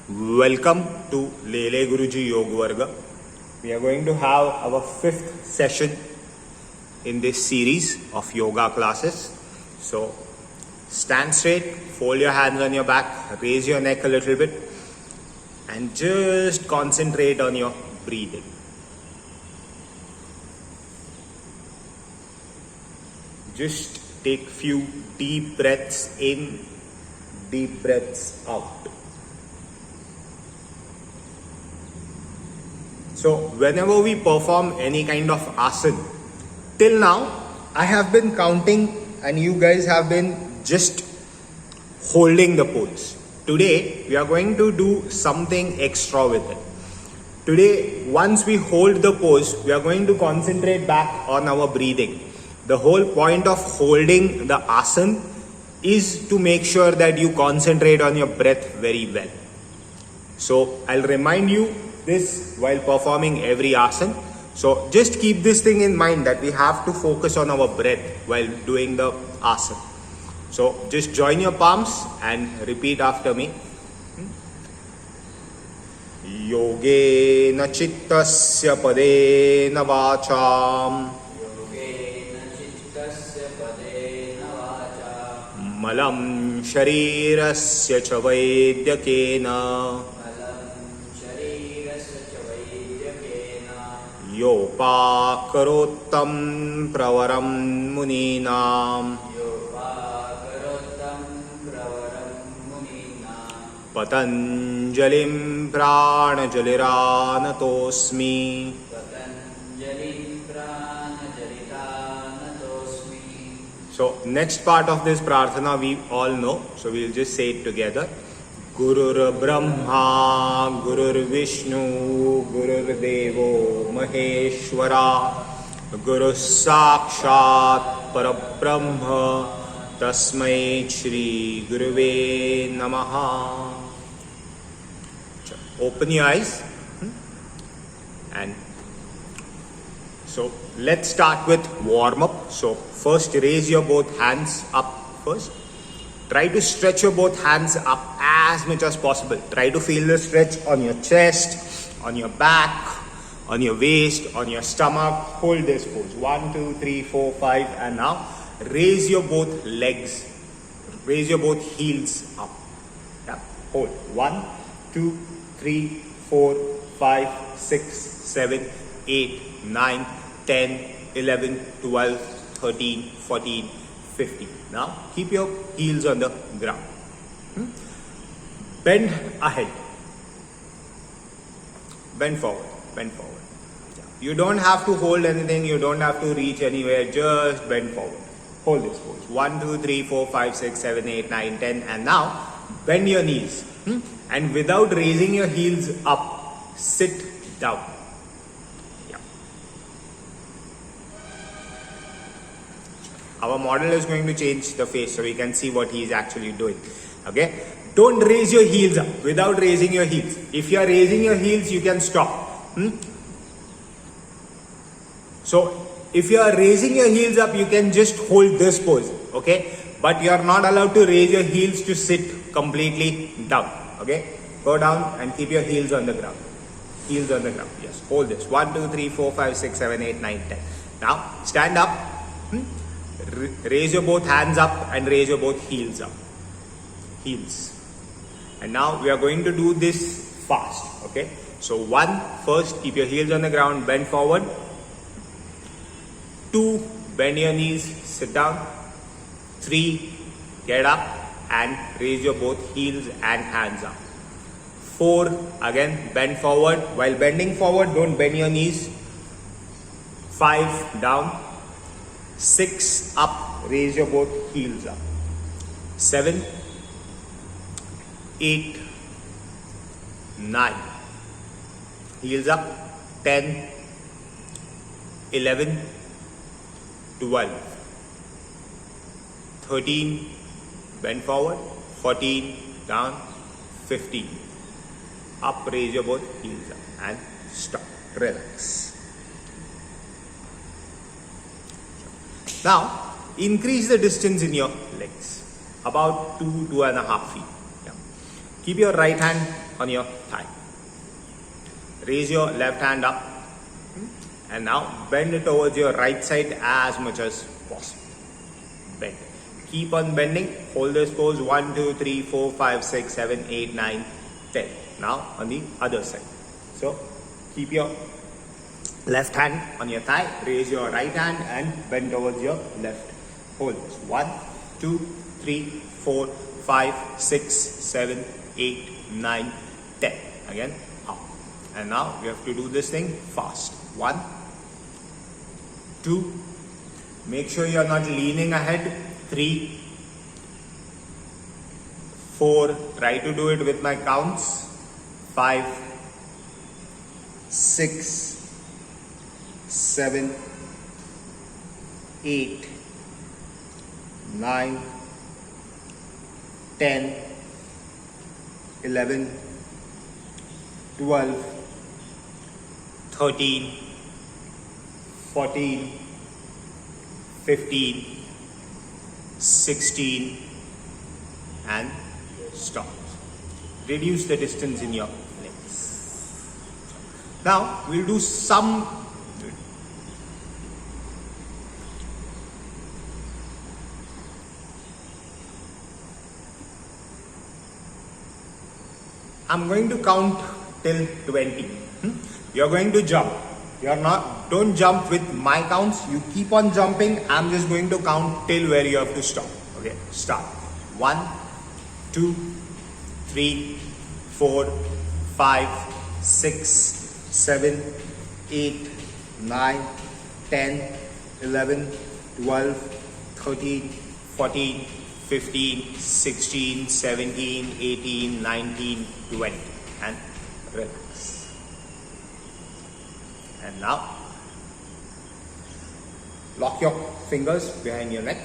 Welcome to Lele Guruji Yoga Varga. We are going to have our 5th session in this series of yoga classes. So stand straight, fold your hands on your back, raise your neck a little bit and just concentrate on your breathing. Just take few deep breaths in, deep breaths out. So whenever we perform any kind of asana, till now I have been counting and you guys have been just holding the pose. Today we are going to do something extra with it. Today, once we hold the pose, we are going to concentrate back on our breathing. The whole point of holding the asana is to make sure that you concentrate on your breath very well. So I'll remind you this while performing every asana. So just keep this thing in mind that we have to focus on our breath while doing the asana. So just join your palms and repeat after me. Yogena chittasya padena vacham malam sharirasya cha vaidyakena yopakarottam pravaram muninam patanjalim pranajalirānatosmi. So next part of this prarthana we all know, so we'll just say it together. Gurur Brahma, Gurur Vishnu, Gurur Devo Maheshwara, Guru Sakshat Parabrahma, Tasmai Shri Guruve Namaha. Open your eyes and so let's start with warm up. So first raise your both hands up first. Try to stretch your both hands up as much as possible. Try to feel the stretch on your chest, on your back, on your waist, on your stomach. Hold this pose. 1, 2, 3, 4, 5 and now raise your both legs. Raise your both heels up. Yeah. Hold. 1, 2, 3, 4, 5, 6, 7, 8, 9, 10, 11, 12, 13, 14, 15. Now keep your heels on the ground. Bend ahead. Bend forward. Bend forward. You don't have to hold anything. You don't have to reach anywhere. Just bend forward. Hold this pose. 1, 2, 3, 4, 5, 6, 7, 8, 9, 10. And now bend your knees. And without raising your heels up, sit down. Our model is going to change the face so we can see what he is actually doing. Okay? Don't raise your heels up without raising your heels. If you are raising your heels, you can stop. So, if you are raising your heels up, you can just hold this pose. Okay? But you are not allowed to raise your heels to sit completely down. Okay? Go down and keep your heels on the ground. Heels on the ground. Yes. Hold this. 1, 2, 3, 4, 5, 6, 7, 8, 9, 10. Now, stand up. Raise your both hands up and raise your both heels up. Heels. And now we are going to do this fast. Okay. So 1, first keep your heels on the ground, bend forward. 2, bend your knees, sit down. 3, get up and raise your both heels and hands up. 4, again bend forward. While bending forward, don't bend your knees. 5, down. 6, up, raise your both heels up. 7, 8, 9, heels up. 10, 11, 12, 13, bend forward. 14, down. 15, up, raise your both heels up and stop. Relax. Now, increase the distance in your legs, about 2.5 feet. Yeah. Keep your right hand on your thigh. Raise your left hand up. And now bend it towards your right side as much as possible. Bend. Keep on bending. Hold this pose. 1, 2, 3, 4, 5, 6, 7, 8, 9, 10. Now on the other side. So keep your left hand on your thigh. Raise your right hand and bend towards your left. Hold this. 1, 2, 3, 4, 5, 6, 7, 8, 9, 10. Again, up. And now we have to do this thing fast. 1, 2, make sure you are not leaning ahead. 3, 4, try to do it with my counts. 5, 6, 7, 8, 9, 10, 11, 12, 13, 14, 15, 16, and stop. Reduce the distance in your legs. Now we'll do some. I'm going to count till 20. You're going to jump. Don't jump with my counts. You keep on jumping. I'm just going to count till where you have to stop. Okay, start. 1, 2, 3, 4, 5, 6, 7, 8, 9, 10, 11, 12, 13, 14, 15, 16, 17, 18, 19, 20. And relax. And now, lock your fingers behind your neck.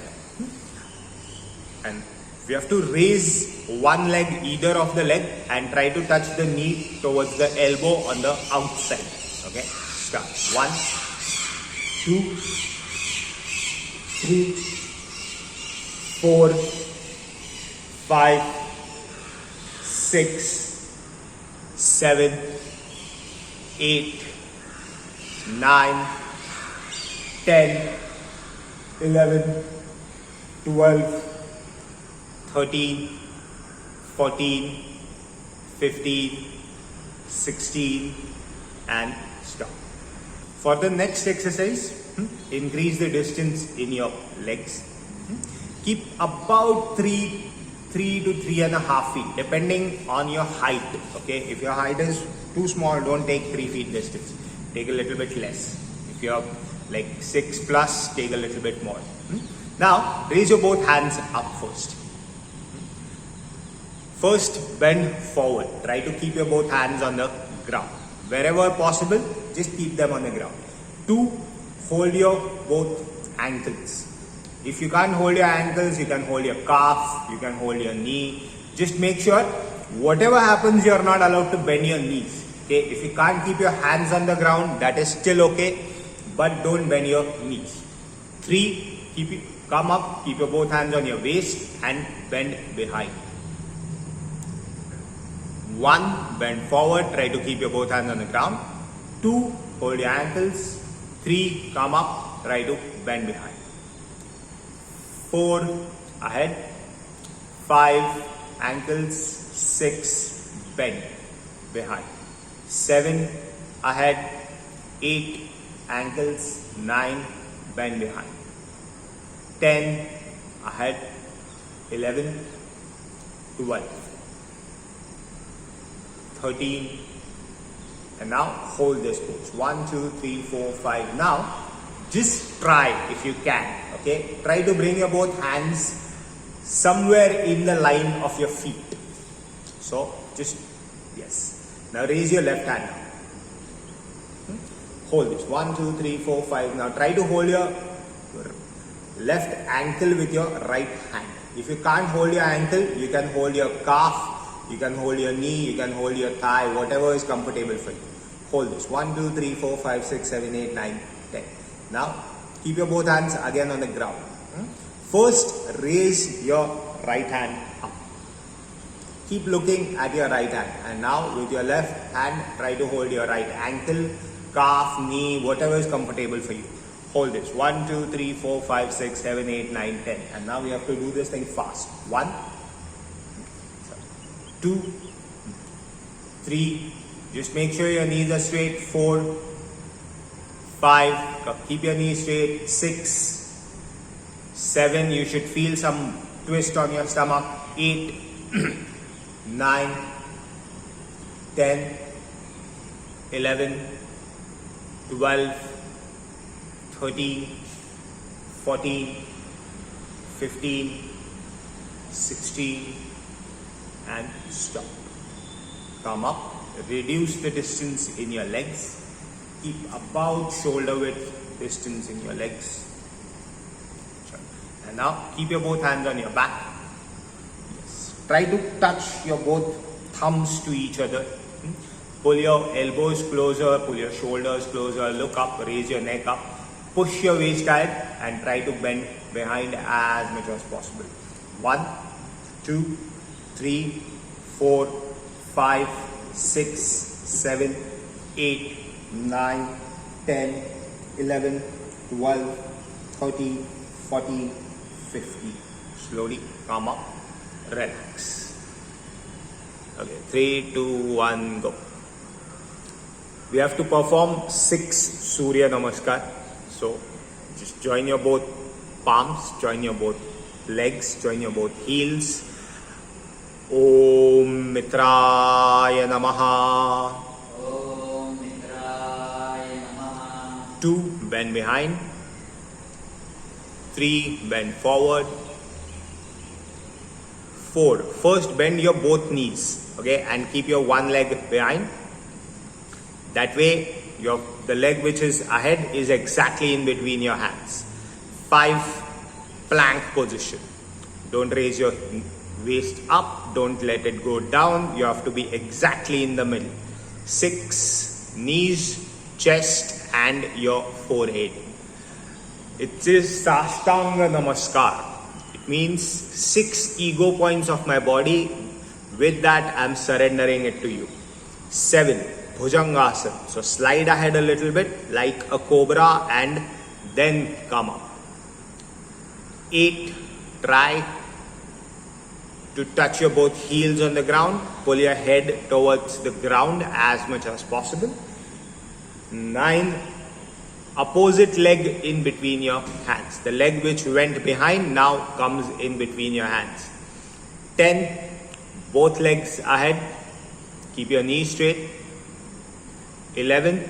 And we have to raise one leg, either of the leg, and try to touch the knee towards the elbow on the outside. Okay, start. 1, 2, 3, 4, 5, 6, 7, 8, 9, 10, 11, 12, 13, 14, 15, 16, and stop. For the next exercise, increase the distance in your legs. Keep about 3 to 3.5 feet, depending on your height. Okay, if your height is too small, don't take 3 feet distance. Take a little bit less. If you're like 6 plus, take a little bit more. Now, raise your both hands up first. First, bend forward. Try to keep your both hands on the ground. Wherever possible, just keep them on the ground. 2, hold your both ankles. If you can't hold your ankles, you can hold your calf, you can hold your knee. Just make sure, whatever happens, you're not allowed to bend your knees. Okay, if you can't keep your hands on the ground, that is still okay, but don't bend your knees. 3, come up, keep your both hands on your waist and bend behind. 1, bend forward, try to keep your both hands on the ground. 2, hold your ankles. 3, come up, try to bend behind. 4, ahead. 5, ankles. 6, bend behind. 7, ahead. 8, ankles. 9, bend behind. 10, ahead. 11, 12, 13, and now hold this pose. 1, 2, 3, 4, 5. Now, just try if you can. Okay, try to bring your both hands somewhere in the line of your feet. So, just yes. Now raise your left hand. Hold this. 1, 2, 3, 4, 5. Now try to hold your left ankle with your right hand. If you can't hold your ankle, you can hold your calf. You can hold your knee, you can hold your thigh, whatever is comfortable for you. Hold this. 1, 2, 3, 4, 5, 6, 7, 8, 9, 10. Now, keep your both hands again on the ground. First, raise your right hand up. Keep looking at your right hand, and now with your left hand try to hold your right ankle, calf, knee, whatever is comfortable for you. Hold this. 1, 2, 3, 4, 5, 6, 7, 8, 9, 10. And now we have to do this thing fast. 1, 2, 3. Just make sure your knees are straight. 4, 5. Keep your knees straight. 6, 7. You should feel some twist on your stomach. 8, 9, 10, 11, 12, 13, 14, 15, 16, and stop. Come up, reduce the distance in your legs. Keep about shoulder width distance in your legs. And now keep your both hands on your back. Yes. Try to touch your both thumbs to each other. Pull your elbows closer, pull your shoulders closer, look up, raise your neck up. Push your waist out and try to bend behind as much as possible. 1, 2, 3, 4, 5, 6, 7, 8, 9, 10, 11, 12, 13, 14, 15. Slowly come up, relax. Okay, 3, 2, 1, go. We have to perform 6 Surya Namaskar. So just join your both palms, join your both legs, join your both heels. Om Mitraya Namaha. Om Mitraya Namaha. 2, bend behind. 3, bend forward. 4, first bend your both knees, okay, and keep your one leg behind. That way, the leg which is ahead is exactly in between your hands. 5, plank position. Don't raise your waist up, don't let it go down. You have to be exactly in the middle. 6, knees, chest, and your forehead. It is Sashtanga Namaskar. It means 6 ego points of my body. With that, I am surrendering it to you. 7, Bhujangasana. So slide ahead a little bit like a cobra and then come up. 8, try to touch your both heels on the ground. Pull your head towards the ground as much as possible. 9, opposite leg in between your hands. The leg which went behind now comes in between your hands. 10, both legs ahead. Keep your knees straight. 11,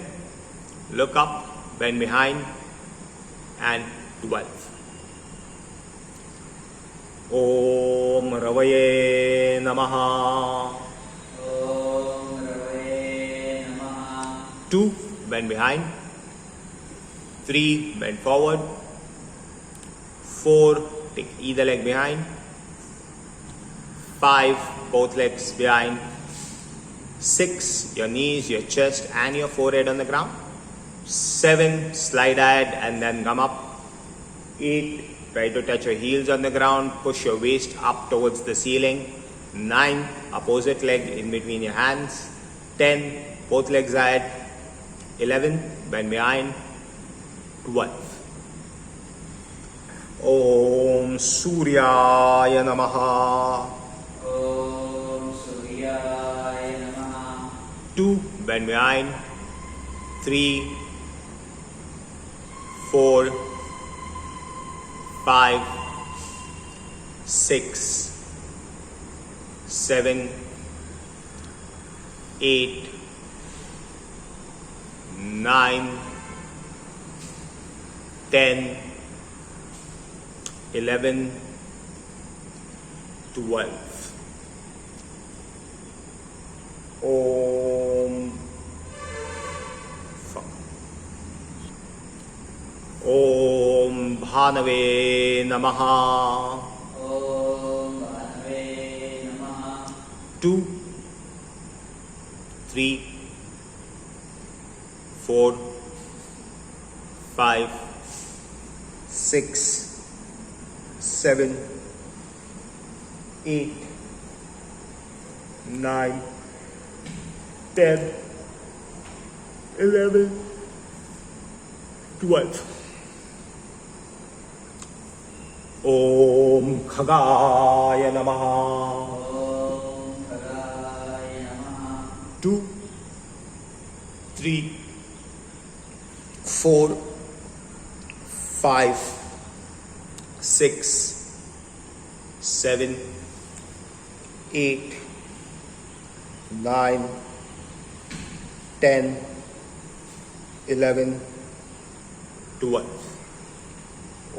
look up, bend behind. And 12. Om Ravaye Namaha. Om Ravaye Namaha. 2, bend behind. 3, bend forward. 4, take either leg behind. 5, both legs behind. 6, your knees, your chest and your forehead on the ground. 7, slide ahead and then come up. 8, try to touch your heels on the ground, push your waist up towards the ceiling. 9, opposite leg in between your hands. 10, both legs ahead. 11, bend behind. 12. Om Suryaya Namaha. Om Suryaya Namaha. 2, bend behind. 3, 4, 5, 6, 7, 8, 9, 10, 11, 12. Om Bhanave Namaha. Om Bhanave Namaha. 2, 3, 4, 5, 6, 7, 8, 9, 10, 11, 12. Om Khagaya Namaha. Om Khagaya Namaha. 2, 3, 4, 5, 6, 7, 8, 9, 10, 11, 12.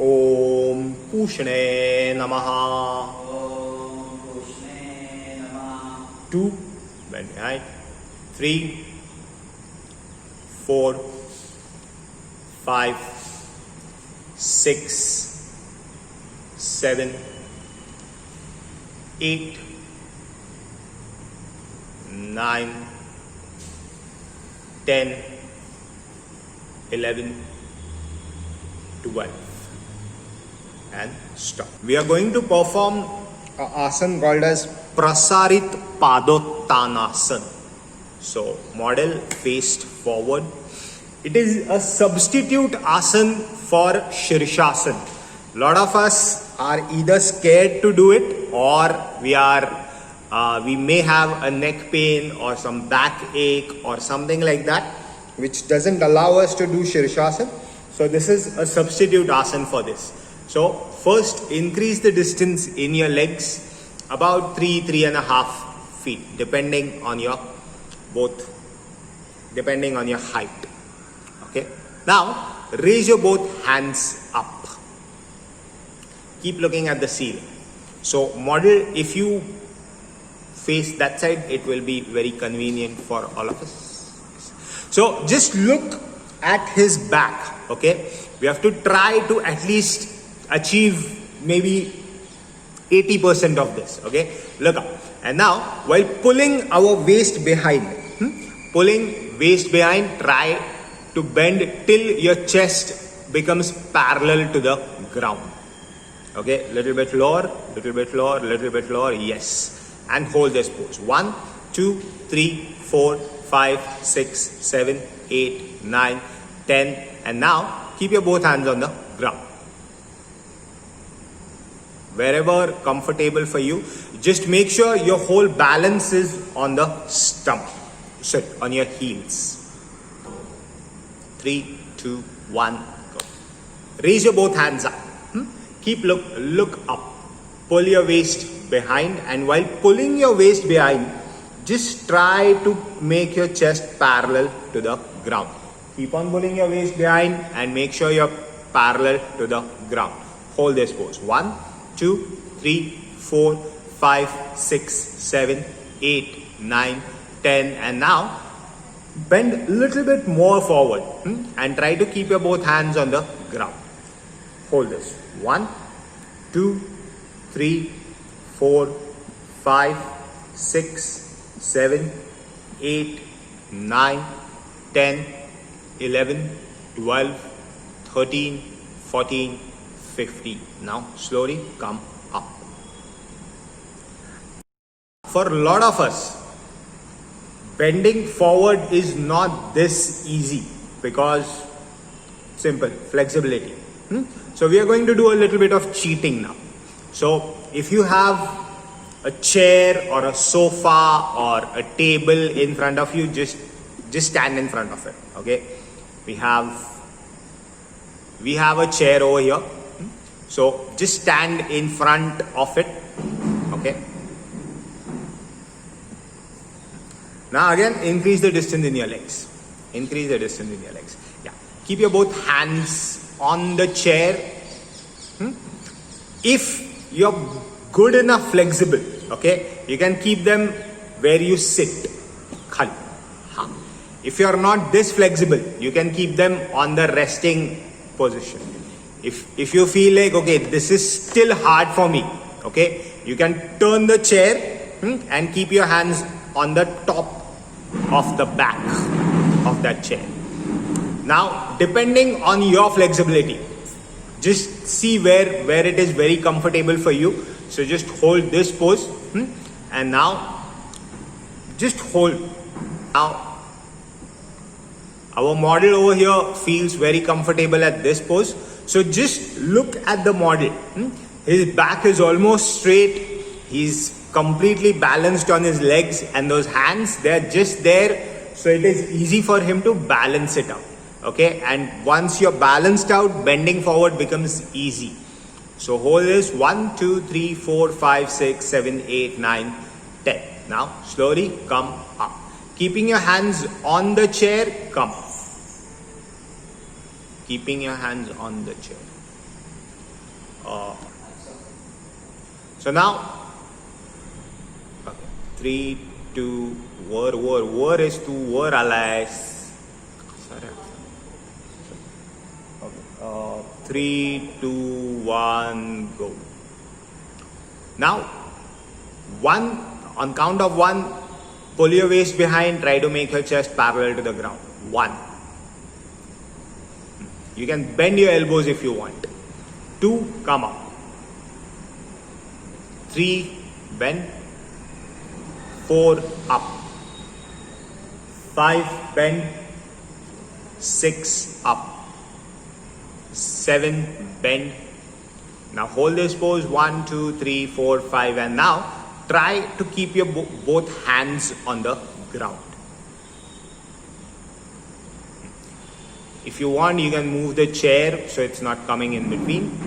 Om Pushne Namaha. Om Pushne Namaha. 2, bend behind. 3, 4, 5, 6, 7, 8, 9, 10, 11, 12. And stop. We are going to perform an asana called as Prasarit Padottanasana. So, model faced forward. It is a substitute asana for Shirshasana. A lot of us are either scared to do it, or we may have a neck pain or some back ache or something like that, which doesn't allow us to do Shirshasana. So this is a substitute asana for this. So first, increase the distance in your legs about 3.5 feet, depending on your height. Okay. Now raise your both hands up. Keep looking at the ceiling. So model, if you face that side, it will be very convenient for all of us. So just look at his back. Okay. We have to try to at least achieve maybe 80% of this. Okay. Look up. And now, while pulling our waist behind, try to bend till your chest becomes parallel to the ground. Okay, little bit lower, little bit lower, little bit lower, yes. And hold this pose. 1, 2, 3, 4, 5, 6, 7, 8, 9, 10. And now, keep your both hands on the ground. Wherever comfortable for you, just make sure your whole balance is on the stump. Sit on your heels. 3, 2, 1, go. Raise your both hands up. Keep look up. Pull your waist behind, and while pulling your waist behind, just try to make your chest parallel to the ground. Keep on pulling your waist behind and make sure you're parallel to the ground. Hold this pose. 1, 2, 3, 4, 5, 6, 7, 8, 9, 10. And now bend a little bit more forward and try to keep your both hands on the ground. Hold this. 1, 2, 3, 4, 5, 6, 7, 8, 9, 10, 11, 12, 13, 14, 15. Now slowly come up. For a lot of us, bending forward is not this easy because simple flexibility. So we are going to do a little bit of cheating now. So if you have a chair or a sofa or a table in front of you, just stand in front of it. Okay, we have a chair over here. So just stand in front of it. Okay. Now again, increase the distance in your legs. Increase the distance in your legs. Yeah. Keep your both hands on the chair. If you're good enough flexible, okay, you can keep them where you sit. Khali. If you're not this flexible, you can keep them on the resting position. If you feel like, okay, this is still hard for me, okay, you can turn the chair and keep your hands on the top of the back of that chair. Now, depending on your flexibility, just see where it is very comfortable for you. So just hold this pose and now just hold. Now, our model over here feels very comfortable at this pose. So just look at the model. His back is almost straight. He's completely balanced on his legs, and those hands, they're just there. So it is easy for him to balance it out. Okay, and once you're balanced out, bending forward becomes easy. So hold this 1, 2, 3, 4, 5, 6, 7, 8, 9, 10. Now slowly come up. Keeping your hands on the chair, come. Keeping your hands on the chair. So now, 3, 2, war is to war allies. 3, 2, 1, go. Now, on count of 1, pull your waist behind, try to make your chest parallel to the ground. 1. You can bend your elbows if you want. 2, come up. 3, bend. 4, up. 5, bend. 6, up. 7, bend. Now hold this pose 1, 2, 3, 4, 5, and now try to keep your both hands on the ground. If you want, you can move the chair so it's not coming in between.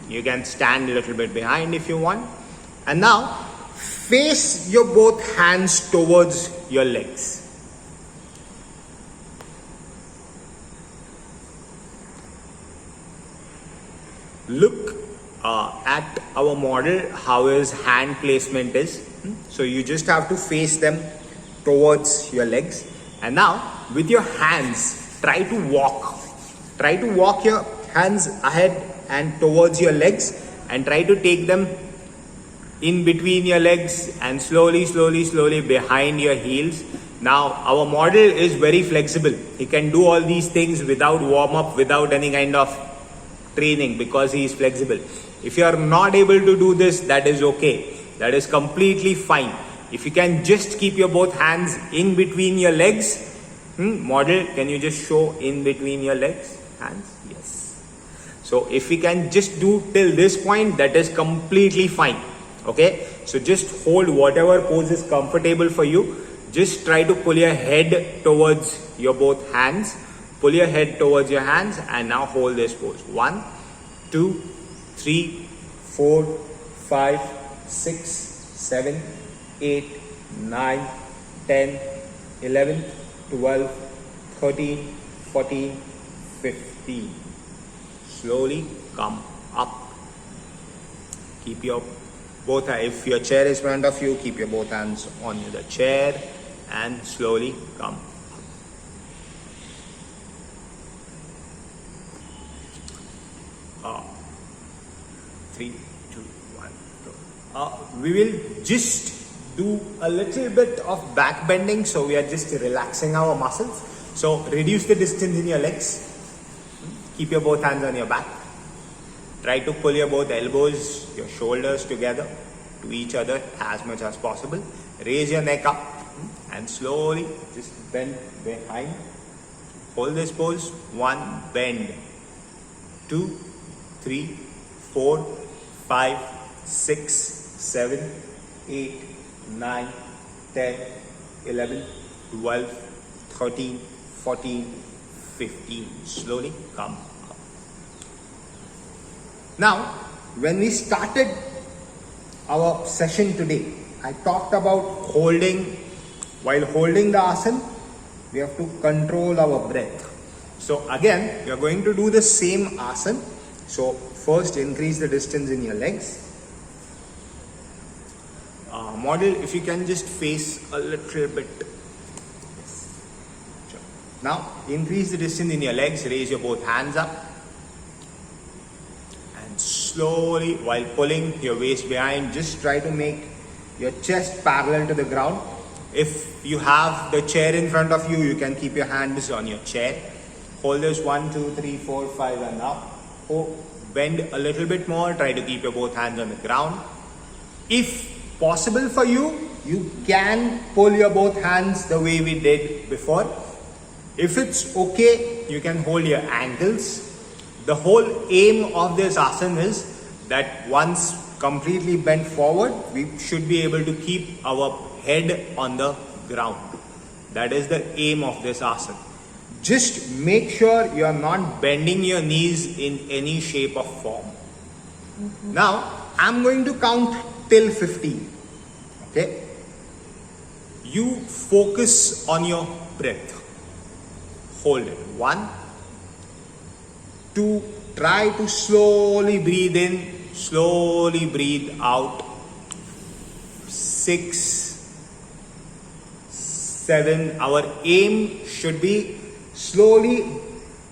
You can stand a little bit behind if you want. And now face your both hands towards your legs. Look at our model, how his hand placement is. So you just have to face them towards your legs. And now with your hands, try to walk. Try to walk your hands ahead and towards your legs, and try to take them in between your legs and slowly behind your heels. Now our model is very flexible. He can do all these things without warm up, without any kind of training, because he is flexible. If you are not able to do this, that is okay. That is completely fine. If you can just keep your both hands in between your legs. Model, can you just show in between your legs? Hands? Yes. So if we can just do till this point, that is completely fine. Okay. So just hold whatever pose is comfortable for you. Just try to pull your head towards your both hands. Pull your head towards your hands, and now hold this pose. 1, 2, 3, 4, 5, 6, 7, 8, 9, 10, 11, 12, 13, 14, 15. Slowly come up. Keep your both, if your chair is in front of you, keep your both hands on the chair and slowly come. 3, 2, 1, go. We will just do a little bit of back bending, so we are just relaxing our muscles. So reduce the distance in your legs. Keep your both hands on your back. Try to pull your both elbows, your shoulders together to each other as much as possible. Raise your neck up and slowly just bend behind. Hold this pose. 1, bend. 2, 3, 4, 5, 6, 7, 8, 9, 10, 11, 12, 13, 14, 15. Slowly come up. Now, when we started our session today, I talked about while holding the asana, we have to control our breath. So again, we are going to do the same asana. So first, increase the distance in your legs. Model, if you can just face a little bit. Sure. Now, increase the distance in your legs. Raise your both hands up. And slowly, while pulling your waist behind, just try to make your chest parallel to the ground. If you have the chair in front of you, you can keep your hands on your chair. Hold this 1, 2, 3, 4, 5 and up. Bend a little bit more. Try to keep your both hands on the ground. If possible for you, you can pull your both hands the way we did before. If it's okay, you can hold your ankles. The whole aim of this asana is that once completely bent forward, we should be able to keep our head on the ground. That is the aim of this asana. Just make sure you are not bending your knees in any shape or form. Now, I'm going to count till 15. Okay? You focus on your breath. Hold it. 1, 2, try to slowly breathe in, slowly breathe out. 6, 7. Our aim should be slowly,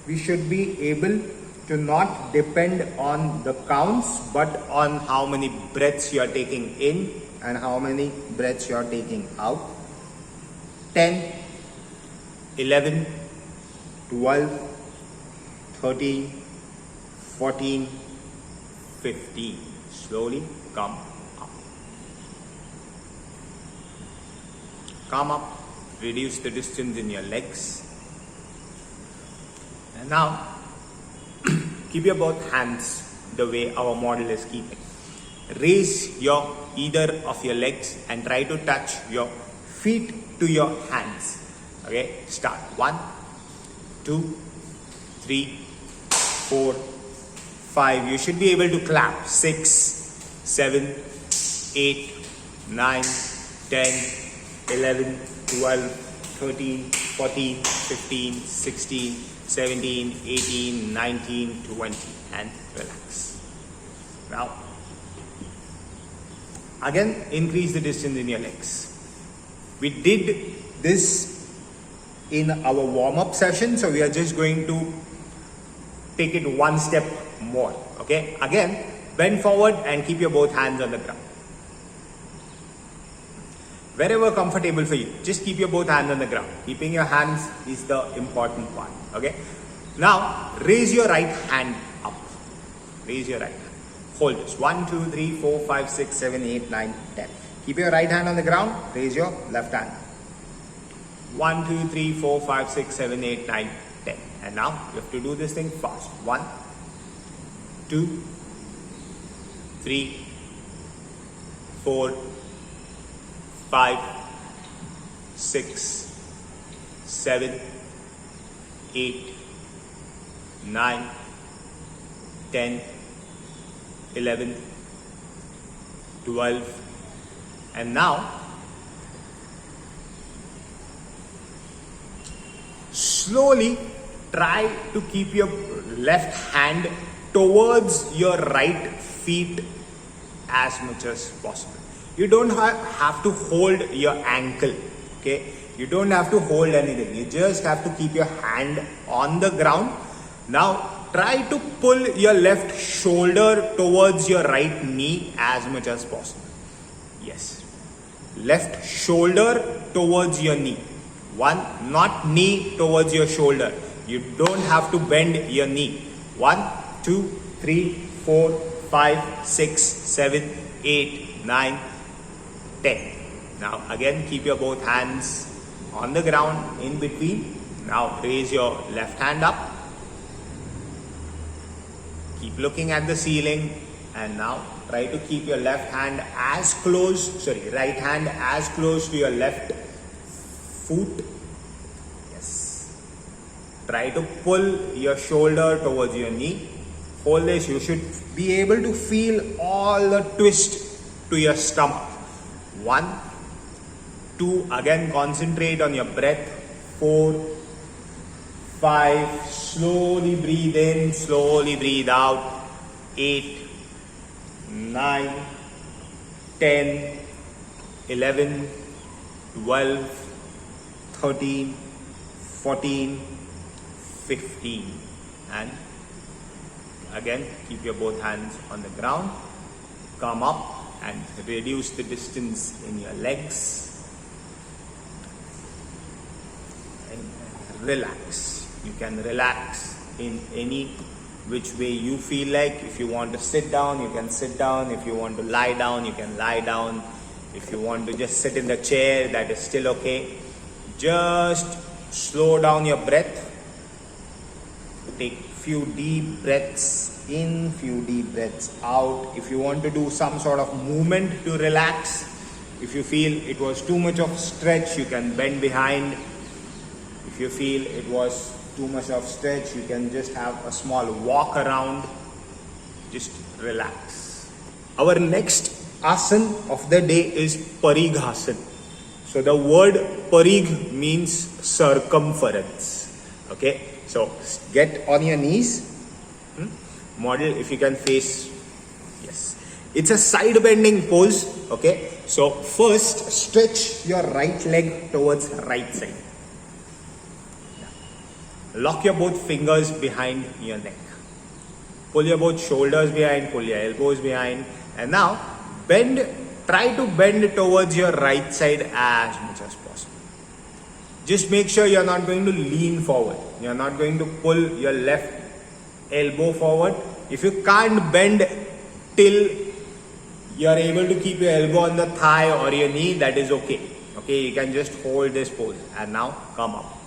we should be able to not depend on the counts, but on how many breaths you are taking in and how many breaths you are taking out. 10, 11, 12, 13, 14, 15. Slowly come up. Come up, reduce the distance in your legs. And now, keep your both hands the way our model is keeping. Raise your either of your legs and try to touch your feet to your hands. Okay, start. 1, 2, 3, 4, 5. You should be able to clap. 6, 7, 8, 9, 10, 11, 12, 13, 14, 15, 16, 17, 18, 19, 20, and relax. Now, again, increase the distance in your legs. We did this in our warm-up session, so we are just going to take it one step more. Okay, again, bend forward and keep your both hands on the ground. Wherever comfortable for you, just keep your both hands on the ground. Keeping your hands is the important part. Okay, now raise your right hand up. Raise your right hand. Hold this. 1, 2, 3, 4, 5, 6, 7, 8, 9, 10. Keep your right hand on the ground. Raise your left hand. 1, 2, 3, 4, 5, 6, 7, 8, 9, 10. And now you have to do this thing fast. 1, 2, 3, 4, 5, 6, 7, 8, 9, 10, 11, 12, and now slowly try to keep your left hand towards your right feet as much as possible. You don't have to hold your ankle. Okay, you don't have to hold anything. You just have to keep your hand on the ground. Now try to pull your left shoulder towards your right knee as much as possible. Yes, left shoulder towards your knee. One, not knee towards your shoulder. You don't have to bend your knee. 1, 2, 3, 4, 5, 6, 7, 8, 9, 10. Now again, keep your both hands on the ground in between. Now raise your left hand up. Keep looking at the ceiling, and now try to keep your right hand as close to your left foot. Yes. Try to pull your shoulder towards your knee. Hold this. You should be able to feel all the twist to your stomach. 1, 2, again concentrate on your breath. 4, 5, slowly breathe in, slowly breathe out. 8, 9, 10, 11, 12, 13, 14, 15. And again, keep your both hands on the ground. Come up and reduce the distance in your legs. And relax. You can relax in any which way you feel like. If you want to sit down, you can sit down. If you want to lie down, you can lie down. If you want to just sit in the chair, that is still okay. Just slow down your breath. Take few deep breaths in, few deep breaths out. If you want to do some sort of movement to relax, if you feel it was too much of stretch, you can bend behind. If you feel it was too much of stretch, you can just have a small walk around. Just relax. Our next asana of the day is Parighasana. So the word Parigh means circumference. Okay, so get on your knees. Model, if you can face. Yes, it's a side bending pose. Okay, so first stretch your right leg towards right side. Lock your both fingers behind your neck. Pull your both shoulders behind, pull your elbows behind, and now bend. Try to bend towards your right side as much as possible. Just make sure you're not going to lean forward. You're not going to pull your left elbow forward. If you can't bend till you're able to keep your elbow on the thigh or your knee, that is okay. Okay, you can just hold this pose and now come up.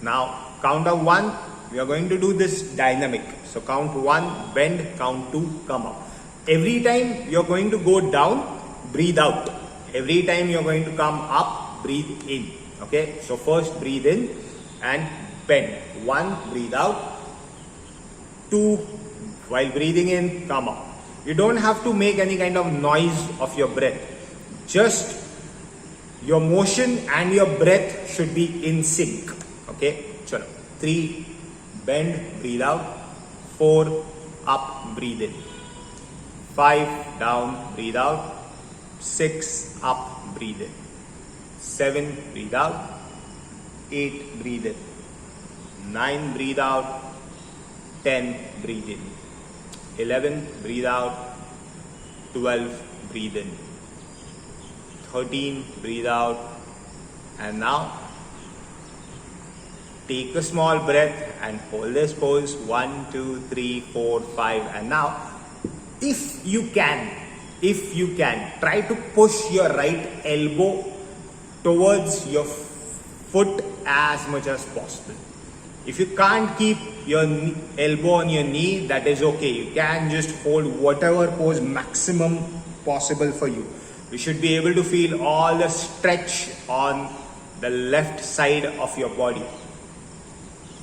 Now count of 1. We are going to do this dynamic. So count 1, bend, count 2, come up. Every time you're going to go down, breathe out. Every time you're going to come up, breathe in. Okay, so first breathe in and bend. 1, breathe out. 2, while breathing in, come up. You don't have to make any kind of noise of your breath. Just your motion and your breath should be in sync. Okay, chalo. 3, bend, breathe out. 4, up, breathe in. 5, down, breathe out. 6, up, breathe in. 7, breathe out. 8, breathe in. 9, breathe out. 10, breathe in. 11, breathe out. 12, breathe in. 13, breathe out. And now take a small breath and hold this pose. 1, 2, 3, 4, 5. And now, if you can, try to push your right elbow towards your foot as much as possible. If you can't keep your elbow on your knee, that is okay. You can just hold whatever pose maximum possible for you. You should be able to feel all the stretch on the left side of your body.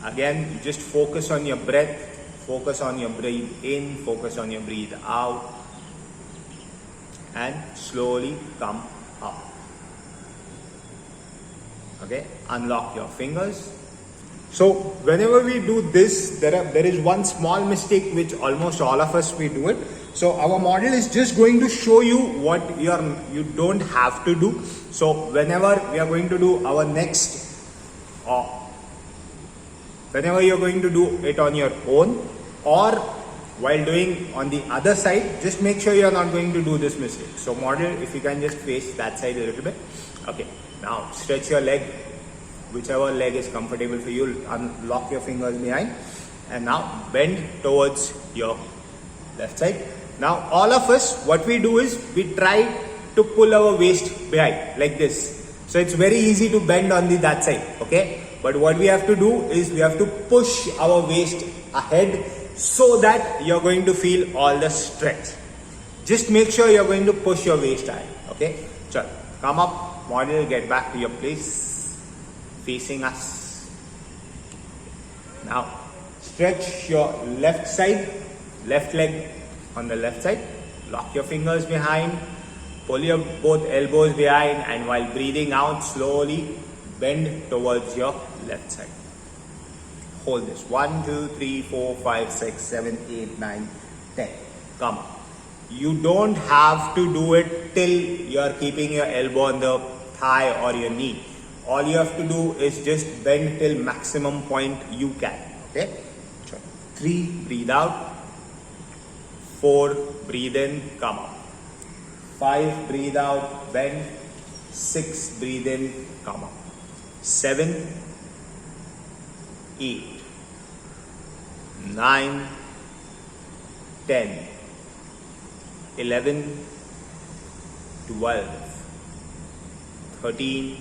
Again, you just focus on your breath, focus on your breathe in, focus on your breathe out, and slowly come up. Okay, unlock your fingers. So whenever we do this, there is one small mistake which almost all of us we do it. So our model is just going to show you what you don't have to do. So whenever we are going to do our next, whenever you're going to do it on your own or while doing on the other side, just make sure you're not going to do this mistake. So model, if you can just face that side a little bit. Okay, now stretch your leg, whichever leg is comfortable for you. Unlock your fingers behind and now bend towards your left side. Now all of us, what we do is we try to pull our waist behind like this. So it's very easy to bend on that side, okay? But what we have to do is we have to push our waist ahead so that you're going to feel all the stretch. Just make sure you're going to push your waist ahead, okay? So come up, model, get back to your place, facing us. Now stretch your left side, left leg on the left side. Lock your fingers behind, pull your both elbows behind, and while breathing out, slowly bend towards your left side. Hold this. 1, 2, 3, 4, 5, 6, 7, 8, 9, 10. Come up. You don't have to do it till you are keeping your elbow on the thigh or your knee. All you have to do is just bend till maximum point you can. Okay? 3, breathe out. 4, breathe in, come up. 5, breathe out, bend. 6, breathe in, come up. 7, 8, 9, 10, 11, 12, 13,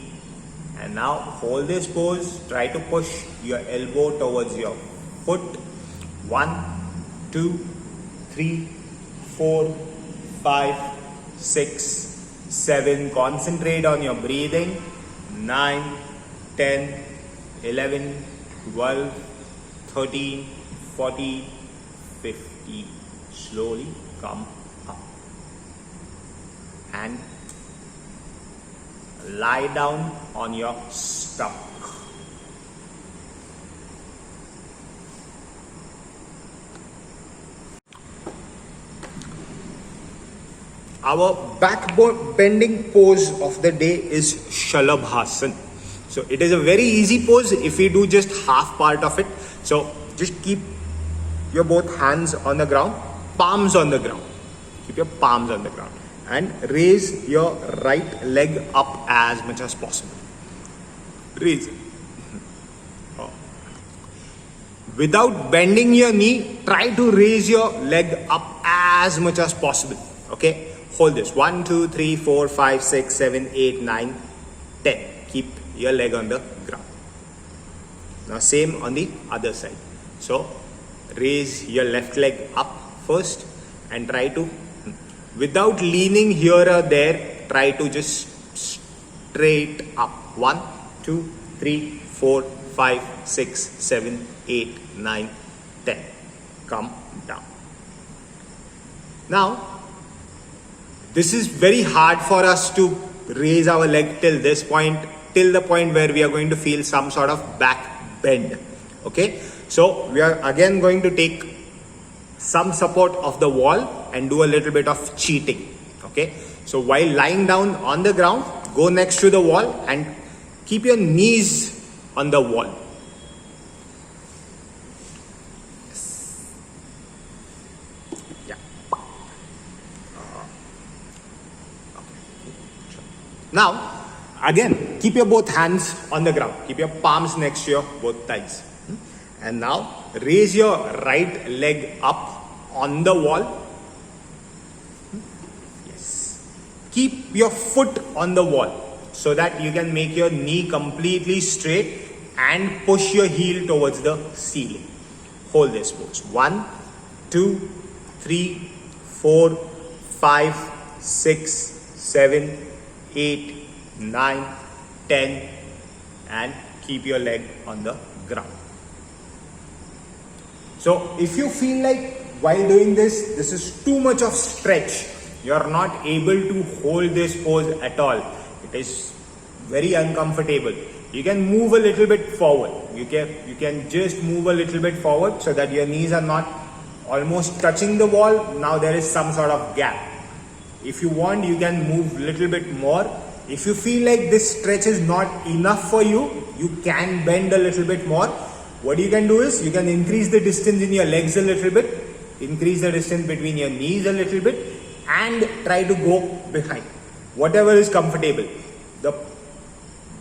and now hold this pose. Try to push your elbow towards your foot. 1, 2, 3, 4, 5, 6, 7. Concentrate on your breathing. 9, 10, 11, 12, 13, 14, 15. Slowly come up and lie down on your stomach. Our back bending pose of the day is Shalabhasana. So it is a very easy pose if we do just half part of it. So just keep your both hands on the ground, palms on the ground. Keep your palms on the ground and raise your right leg up as much as possible. Raise it. Without bending your knee, try to raise your leg up as much as possible. Okay? Hold this. 1, 2, 3, 4, 5, 6, 7, 8, 9, 10. Keep your leg on the ground. Now same on the other side. So raise your left leg up first and try to, without leaning here or there, try to just straight up. 1, 2, 3, 4, 5, 6, 7, 8, 9, 10. Come down. Now, this is very hard for us to raise our leg till this point, till the point where we are going to feel some sort of back bend. Okay, so we are again going to take some support of the wall and do a little bit of cheating. Okay, so while lying down on the ground, go next to the wall and keep your knees on the wall. Now, again, keep your both hands on the ground. Keep your palms next to your both thighs. And now, raise your right leg up on the wall. Yes. Keep your foot on the wall so that you can make your knee completely straight and push your heel towards the ceiling. Hold this pose. 1, 2, 3, 4, 5, 6, 7, 8, 9, 10, and keep your leg on the ground. So if you feel like while doing this is too much of stretch, you are not able to hold this pose at all. It is very uncomfortable. You can move a little bit forward. You can just move a little bit forward so that your knees are not almost touching the wall. Now there is some sort of gap. If you want, you can move a little bit more. If you feel like this stretch is not enough for you, you can bend a little bit more. What you can do is, you can increase the distance in your legs a little bit, increase the distance between your knees a little bit, and try to go behind. Whatever is comfortable. The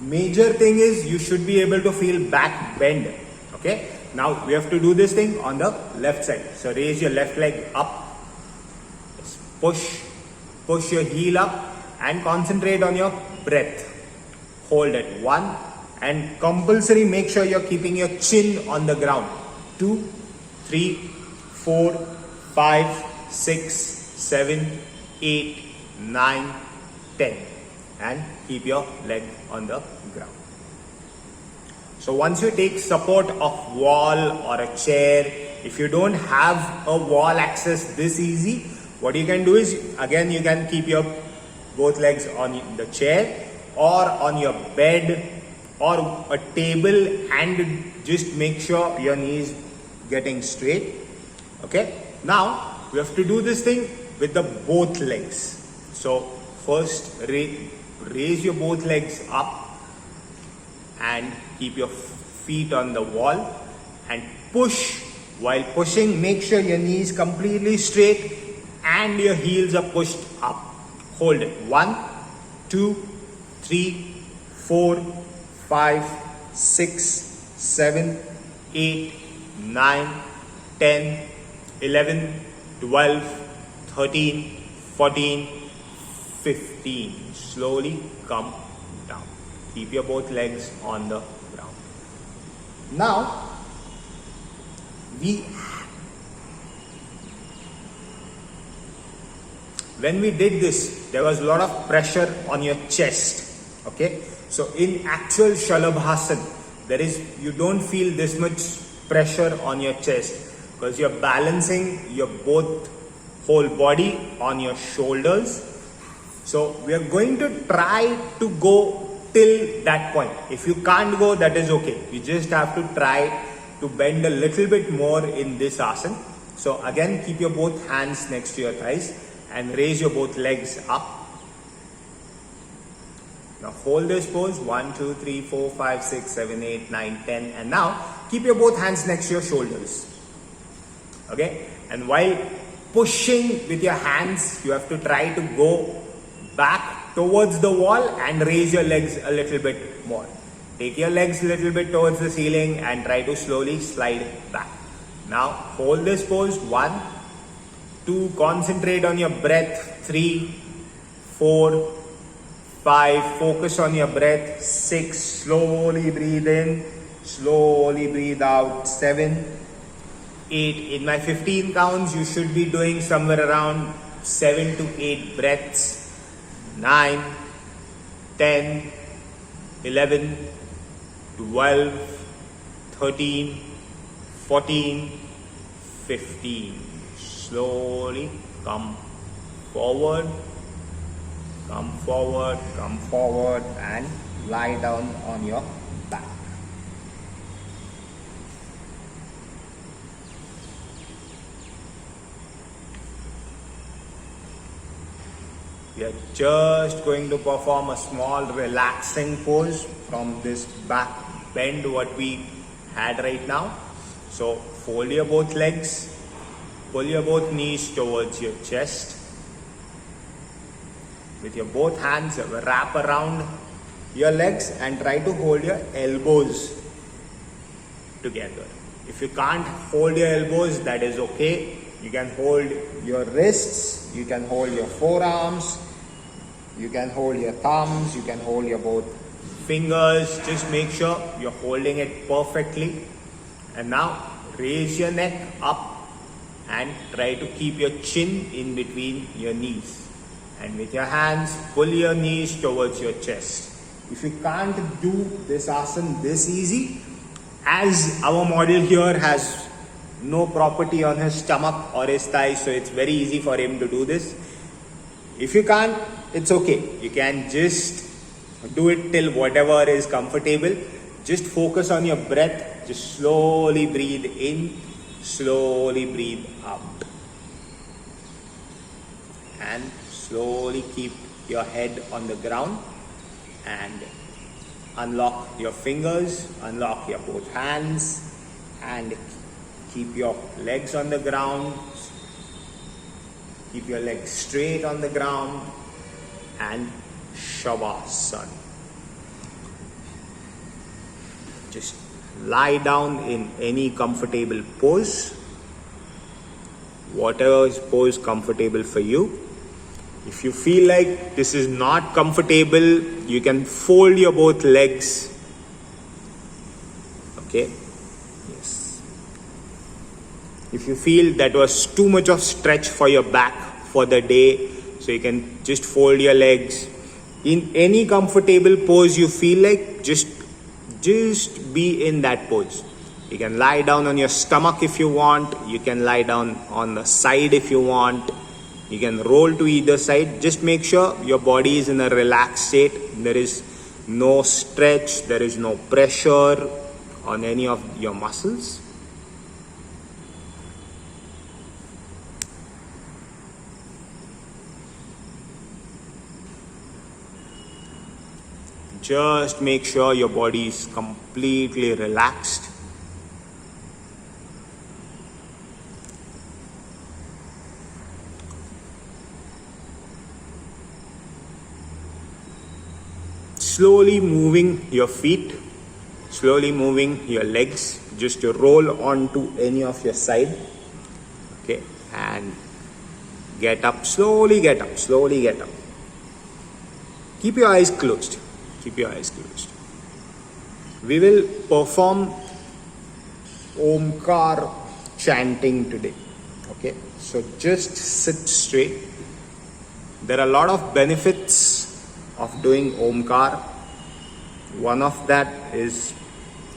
major thing is, you should be able to feel back bend. Okay? Now, we have to do this thing on the left side. So, raise your left leg up. Push your heel up and concentrate on your breath. Hold it. 1, and compulsory make sure you're keeping your chin on the ground. 2, 3, 4, 5, 6, 7, 8, 9, 10. And keep your leg on the ground. So once you take support of wall or a chair, if you don't have a wall access this easy, what you can do is, again, you can keep your both legs on the chair or on your bed or a table and just make sure your knees getting straight. Okay. Now we have to do this thing with the both legs. So first raise your both legs up and keep your feet on the wall and push. While pushing, make sure your knees completely straight and your heels are pushed up. Hold it. 1, 2, 3, 4, 5, 6, 7, 8, 9, 10, 11, 12, 13, 14, 15. Slowly come down. Keep your both legs on the ground. Now, when we did this, there was a lot of pressure on your chest. Okay, so in actual Shalabhasana, you don't feel this much pressure on your chest because you're balancing your both whole body on your shoulders. So we are going to try to go till that point. If you can't go, that is okay. You just have to try to bend a little bit more in this asana. So again, keep your both hands next to your thighs and raise your both legs up. Now hold this pose, 1, 2, 3, 4, 5, 6, 7, 8, 9, 10. And now keep your both hands next to your shoulders. Okay? And while pushing with your hands, you have to try to go back towards the wall and raise your legs a little bit more. Take your legs a little bit towards the ceiling and try to slowly slide back. Now hold this pose, 1, 2, concentrate on your breath, 3, 4, 5, focus on your breath, 6, slowly breathe in, slowly breathe out, 7, 8. In my 15 counts, you should be doing somewhere around 7 to 8 breaths. 9, 10, 11, 12, 13, 14, 15. Slowly come forward, and lie down on your back. We are just going to perform a small relaxing pose from this back bend what we had right now. So fold your both legs, pull your both knees towards your chest. With your both hands, wrap around your legs and try to hold your elbows together. If you can't hold your elbows, that is okay. You can hold your wrists, you can hold your forearms, you can hold your thumbs, you can hold your both fingers. Just make sure you're holding it perfectly. And now raise your neck up and try to keep your chin in between your knees. And with your hands, pull your knees towards your chest. If you can't do this asana this easy, as our model here has no property on his stomach or his thighs, so it's very easy for him to do this. If you can't, it's okay. You can just do it till whatever is comfortable. Just focus on your breath. Just slowly breathe in, slowly breathe out. And slowly keep your head on the ground and unlock your fingers, unlock your both hands and keep your legs on the ground. Keep your legs straight on the ground and Shavasana. Just lie down in any comfortable pose, whatever pose comfortable for you. If you feel like this is not comfortable, you can fold your both legs. Okay? Yes. If you feel that was too much of stretch for your back for the day, so you can just fold your legs. In any comfortable pose you feel like, just be in that pose. You can lie down on your stomach if you want. You can lie down on the side if you want. You can roll to either side. Just make sure your body is in a relaxed state. There is no stretch. There is no pressure on any of your muscles. Just make sure your body is completely relaxed. Slowly moving your feet, slowly moving your legs, just to roll onto any of your side. Okay, and get up, slowly get up, slowly get up. Keep your eyes closed. Keep your eyes closed. We will perform Omkar chanting today. Okay, so just sit straight. There are a lot of benefits of doing Omkar. One of that is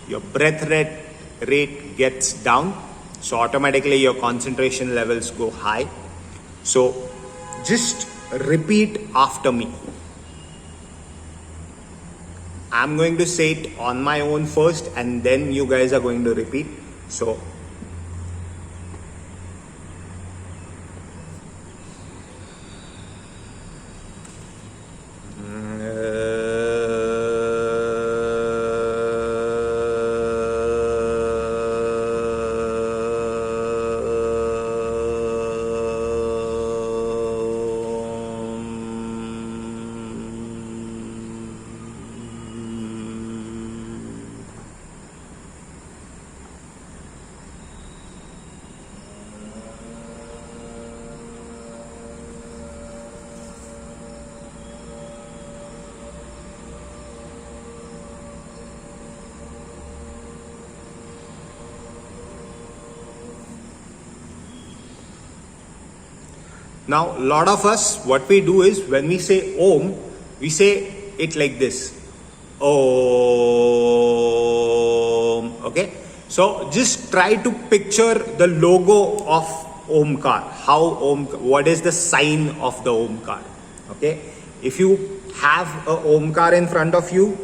your breath rate gets down, so automatically your concentration levels go high. So just repeat after me. I'm going to say it on my own first, and then you guys are going to repeat. So now, a lot of us, what we do is when we say Om, we say it like this. Om. Okay? So just try to picture the logo of Omkar. What is the sign of the Omkar? Okay? If you have a Omkar in front of you,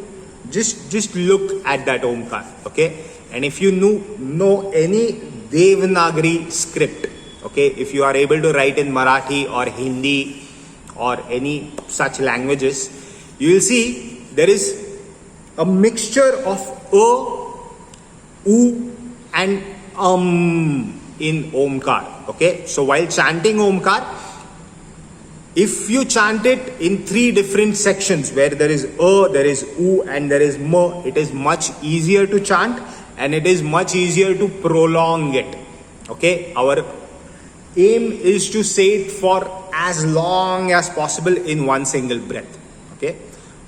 just look at that Omkar. Okay? And if you know any Devanagari script, okay, if you are able to write in Marathi or Hindi or any such languages, you will see there is a mixture of U and in Omkar. Okay, so while chanting Omkar, if you chant it in 3 different sections where there is there is U and there is M, it is much easier to chant and it is much easier to prolong it. Okay, our aim is to say it for as long as possible in one single breath. Okay,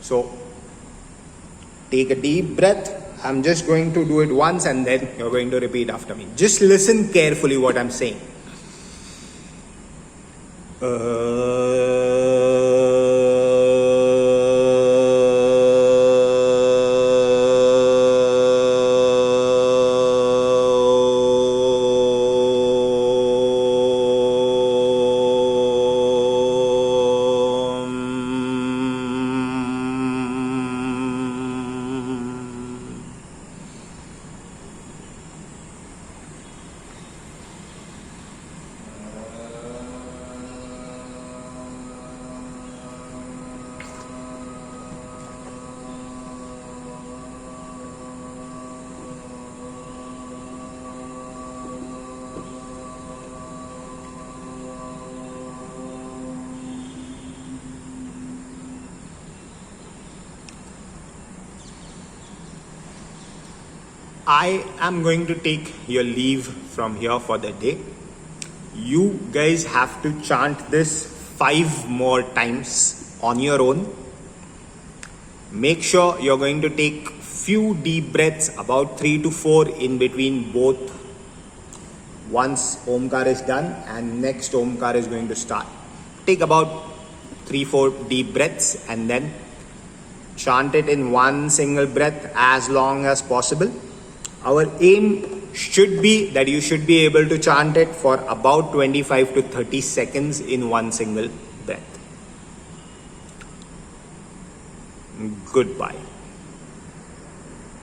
so take a deep breath. I'm just going to do it once and then you're going to repeat after me. Just listen carefully what I'm saying. I am going to take your leave from here for the day. You guys have to chant this 5 more times on your own. Make sure you're going to take few deep breaths, about 3 to 4 in between both. Once Omkar is done and next Omkar is going to start. Take about 3-4 deep breaths and then chant it in one single breath as long as possible. Our aim should be that you should be able to chant it for about 25 to 30 seconds in one single breath. Goodbye.